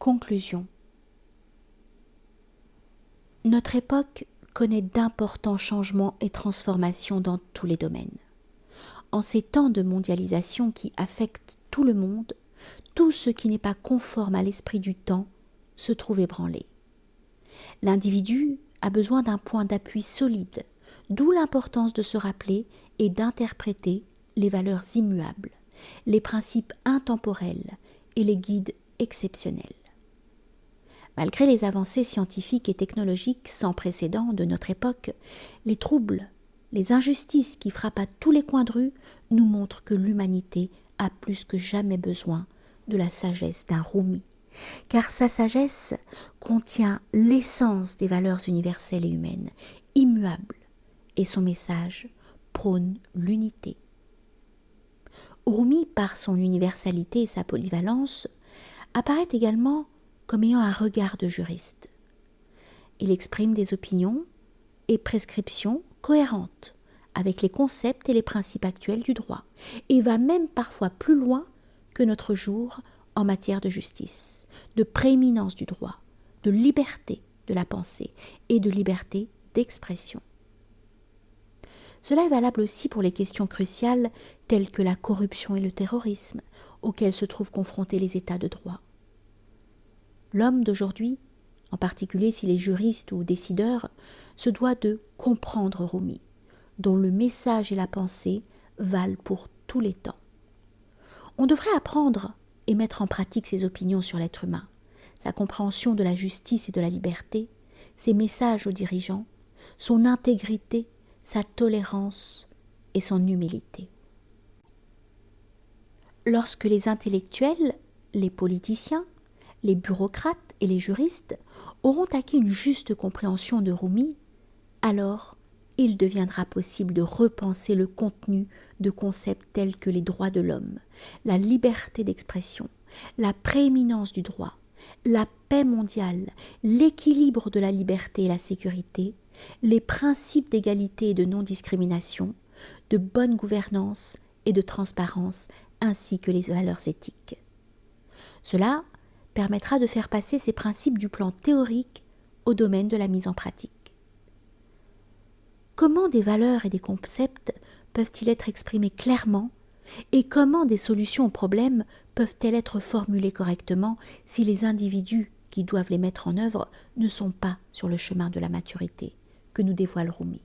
Conclusion. Notre époque connaît d'importants changements et transformations dans tous les domaines. En ces temps de mondialisation qui affectent tout le monde, tout ce qui n'est pas conforme à l'esprit du temps se trouve ébranlé. L'individu a besoin d'un point d'appui solide, d'où l'importance de se rappeler et d'interpréter les valeurs immuables, les principes intemporels et les guides exceptionnels. Malgré les avancées scientifiques et technologiques sans précédent de notre époque, les troubles, les injustices qui frappent à tous les coins de rue nous montrent que l'humanité a plus que jamais besoin de la sagesse d'un Rumi, car sa sagesse contient l'essence des valeurs universelles et humaines, immuables, et son message prône l'unité. Rumi, par son universalité et sa polyvalence, apparaît également comme ayant un regard de juriste. Il exprime des opinions et prescriptions cohérentes avec les concepts et les principes actuels du droit, et va même parfois plus loin que notre jour en matière de justice, de prééminence du droit, de liberté de la pensée et de liberté d'expression. Cela est valable aussi pour les questions cruciales telles que la corruption et le terrorisme, auxquelles se trouvent confrontés les États de droit. L'homme d'aujourd'hui, en particulier s'il est juriste ou décideur, se doit de comprendre Rumi, dont le message et la pensée valent pour tous les temps. On devrait apprendre et mettre en pratique ses opinions sur l'être humain, sa compréhension de la justice et de la liberté, ses messages aux dirigeants, son intégrité, sa tolérance et son humilité. Lorsque les intellectuels, les politiciens, les bureaucrates et les juristes auront acquis une juste compréhension de Rumi, alors il deviendra possible de repenser le contenu de concepts tels que les droits de l'homme, la liberté d'expression, la prééminence du droit, la paix mondiale, l'équilibre de la liberté et la sécurité, les principes d'égalité et de non-discrimination, de bonne gouvernance et de transparence, ainsi que les valeurs éthiques. Cela permettra de faire passer ces principes du plan théorique au domaine de la mise en pratique. Comment des valeurs et des concepts peuvent-ils être exprimés clairement et comment des solutions aux problèmes peuvent-elles être formulées correctement si les individus qui doivent les mettre en œuvre ne sont pas sur le chemin de la maturité que nous dévoile Rumi.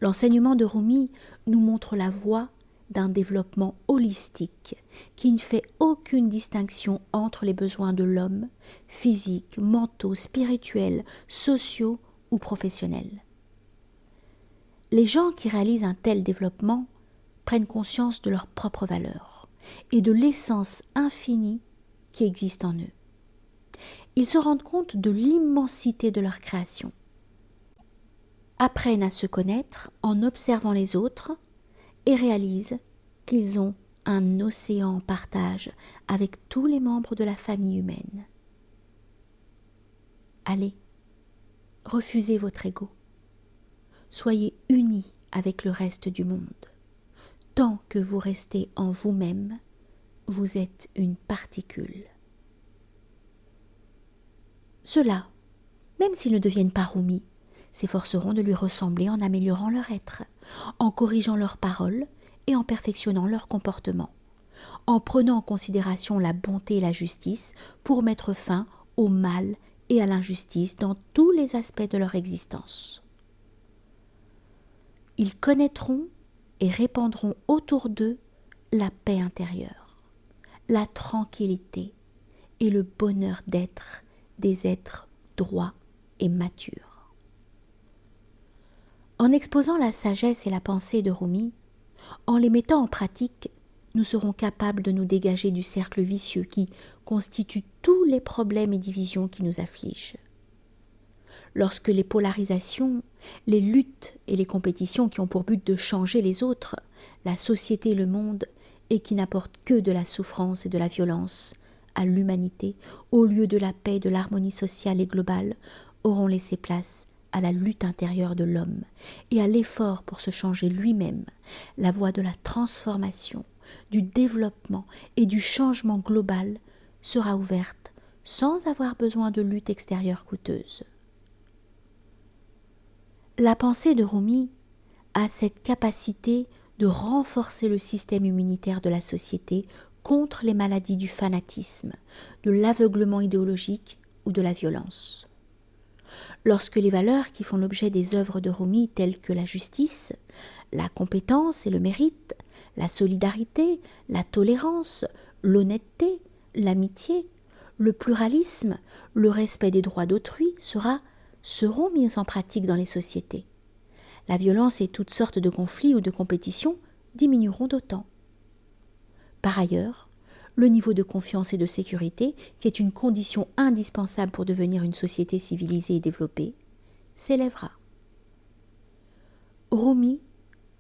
L'enseignement de Rumi nous montre la voie d'un développement holistique qui ne fait aucune distinction entre les besoins de l'homme, physiques, mentaux, spirituels, sociaux ou professionnels. Les gens qui réalisent un tel développement prennent conscience de leurs propres valeurs et de l'essence infinie qui existe en eux. Ils se rendent compte de l'immensité de leur création, apprennent à se connaître en observant les autres et réalisent qu'ils ont un océan en partage avec tous les membres de la famille humaine. Allez, refusez votre ego. Soyez unis avec le reste du monde. Tant que vous restez en vous-même, vous êtes une particule. Ceux-là, même s'ils ne deviennent pas Rumi, s'efforceront de lui ressembler en améliorant leur être, en corrigeant leurs paroles et en perfectionnant leur comportement, en prenant en considération la bonté et la justice pour mettre fin au mal et à l'injustice dans tous les aspects de leur existence. Ils connaîtront et répandront autour d'eux la paix intérieure, la tranquillité et le bonheur d'être des êtres droits et matures. En exposant la sagesse et la pensée de Rumi, en les mettant en pratique, nous serons capables de nous dégager du cercle vicieux qui constitue tous les problèmes et divisions qui nous affligent. Lorsque les polarisations, les luttes et les compétitions qui ont pour but de changer les autres, la société et le monde, et qui n'apportent que de la souffrance et de la violence à l'humanité, au lieu de la paix et de l'harmonie sociale et globale, auront laissé place à la lutte intérieure de l'homme et à l'effort pour se changer lui-même, la voie de la transformation, du développement et du changement global sera ouverte sans avoir besoin de lutte extérieure coûteuse. La pensée de Rumi a cette capacité de renforcer le système immunitaire de la société contre les maladies du fanatisme, de l'aveuglement idéologique ou de la violence. Lorsque les valeurs qui font l'objet des œuvres de Rumi, telles que la justice, la compétence et le mérite, la solidarité, la tolérance, l'honnêteté, l'amitié, le pluralisme, le respect des droits d'autrui seront mis en pratique dans les sociétés. La violence et toutes sortes de conflits ou de compétitions diminueront d'autant. Par ailleurs, le niveau de confiance et de sécurité, qui est une condition indispensable pour devenir une société civilisée et développée, s'élèvera. Rumi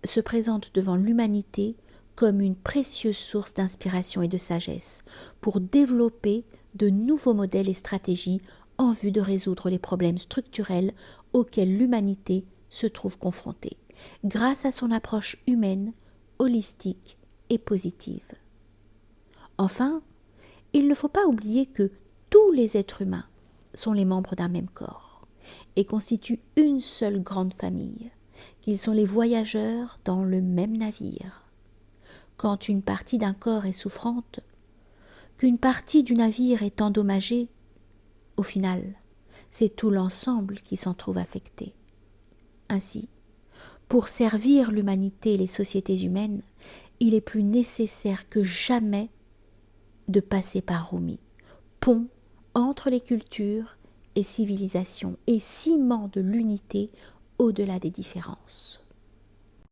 se présente devant l'humanité comme une précieuse source d'inspiration et de sagesse pour développer de nouveaux modèles et stratégies en vue de résoudre les problèmes structurels auxquels l'humanité se trouve confrontée, grâce à son approche humaine, holistique et positive. Enfin, il ne faut pas oublier que tous les êtres humains sont les membres d'un même corps et constituent une seule grande famille, qu'ils sont les voyageurs dans le même navire. Quand une partie d'un corps est souffrante, qu'une partie du navire est endommagée, au final, c'est tout l'ensemble qui s'en trouve affecté. Ainsi, pour servir l'humanité et les sociétés humaines, il est plus nécessaire que jamais de passer par Rumi, pont entre les cultures et civilisations et ciment de l'unité au-delà des différences.